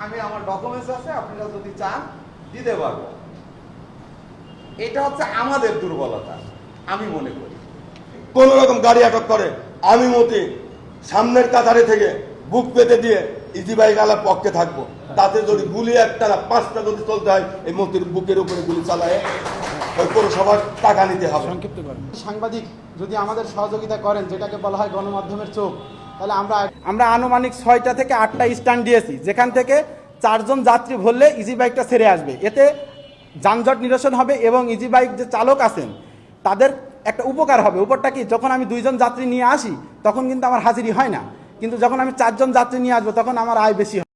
আমি আমার ডকুমেন্টস আছে, আপনারা যদি চান দিতে পারবো। এটা হচ্ছে আমাদের দুর্বলতা আমি মনে করি। কোন রকম গাড়ি আটক করে আমি মতি সামনের কাতারে থেকে বুক পেতে দিয়ে ইজি বাইক আলার পক্ষে থাকবো। তাতে যদি গুলি একটা না 5টা যদি চলতে হয় এই মতির বুকের উপরে গুলি চালায় ওই পৌরসভার টাকা নিতে হবে। সাংবাদিক যদি আমাদের সহযোগিতা করেন, যেটাকে বলা হয় গণমাধ্যমের চোখ, তাহলে আমরা আনুমানিক 6টা থেকে 8টা স্ট্যান্ড দিয়েছি, যেখান থেকে 4 জন যাত্রী ভরলে ইজি বাইকটা ছেড়ে আসবে। এতে যানজট নিরসন হবে এবং ইজি বাইক যে চালক আছেন তাদের একটা উপকার হবে। উপরটা কি, যখন আমি 2 জন যাত্রী নিয়ে আসি তখন কিন্তু আমার হাজিরি হয় না, কিন্তু যখন আমি 4 জন যাত্রী নিয়ে আসবো তখন আমার আয় বেশি হয়।